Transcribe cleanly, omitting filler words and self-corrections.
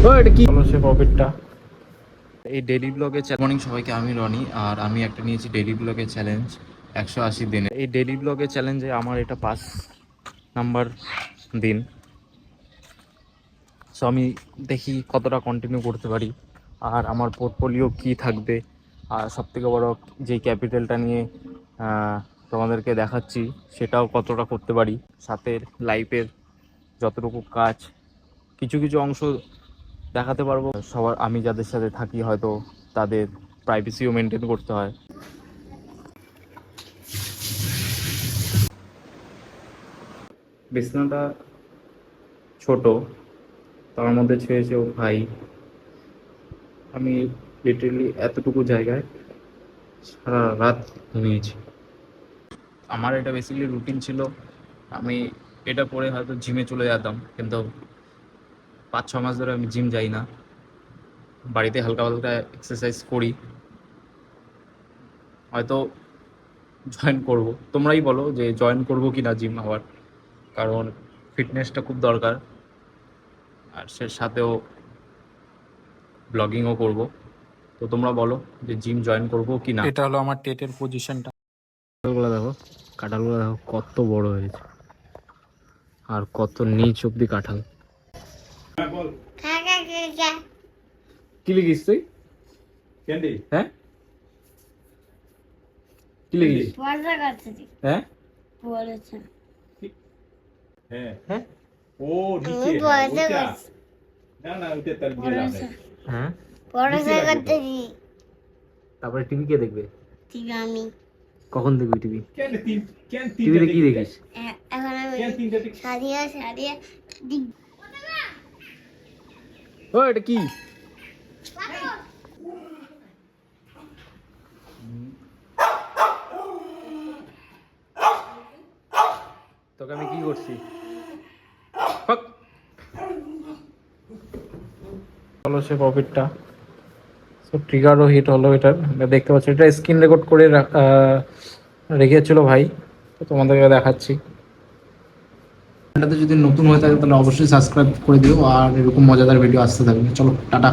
ও এটা কি হলো সে প্রফিটটা। এই ডেইলি ব্লগে মর্নিং সবাইকে, আমি রনি, আর আমি একটা নিয়েছি ডেইলি ব্লগে চ্যালেঞ্জ 180 দিনে। এই ডেইলি ব্লগে চ্যালেঞ্জে আমার এটা 5 নাম্বার দিন। সো আমি দেখি কতটা কন্টিনিউ করতে পারি, আর আমার পোর্টফোলিও কি থাকবে, আর সবথেকে বড় যেই ক্যাপিটালটা নিয়ে তোমাদেরকে দেখাচ্ছি সেটাও কতটা করতে পারি। সাথে লাইফের যতটুকু কাজ, কিছু কিছু অংশ দেখাতে পারবো। সবার আমি যাদের সাথে থাকি হয়তো তাদের প্রাইভেসিও মেনটেন করতে হয়। বিছানাটা ছোট, তার মধ্যে ছেয়েছে ও ভাই। আমি লিটারেলি এতটুকু জায়গায় সারা রাত ঘুমিয়েছি। আমার এটা বেসিক্যালি রুটিন ছিল, আমি এটা পরে হয়তো জিমে চলে যেতাম, কিন্তু 5-6 মাস ধরে আমি জিম যাই না, বাড়িতে হালকা হালকা এক্সারসাইজ করি। হয়তো জয়েন করব, তোমরাই বলো যে জয়েন করবো কি না জিম আবার, কারণ ফিটনেসটা খুব দরকার, আর সে সাথেও ব্লগিংও করব। তো তোমরা বলো যে জিম জয়েন করবো কি না। এটা হলো আমার টেটের পজিশনটা। কাঁঠালগুলো দেখো, কাঁঠালগুলো দেখো কত বড় হয়েছে, আর কত নিচ অব্দি কাঁঠাল। কি লিখিস তুই? ক্যান্ডি হ্যাঁ কি লিখিস? হ্যাঁ হ্যাঁ হ্যাঁ ও নিচে ওইটা না না ওইটা তার দিয়ে লাভ নেই হ্যাঁ। পড়াশোনা করতেছি তারপরে টিভি কে দেখবে? আমি কখন দেখবি টিভি? কেন তিন কেন টিভিতে কি দেখিস? এখন আমি কেন তিনটা ঠিক সারিয়া সারিয়া দিক ও এটা কি? তোকে আমি কি করছি? হলো সে প্রফিটটা। সো ট্রিগারও হিট হলো এটার, দেখতে পাচ্ছি। এটা স্ক্রিন রেকর্ড করে রেখেছিল ভাই, তো তোমাদেরকে দেখাচ্ছি। এটাতে যদি নতুন হয়ে থাকে তাহলে অবশ্যই সাবস্ক্রাইব করে দিও, আর এরকম মজাদার ভিডিও আসতে থাকবে। চলো টাটা।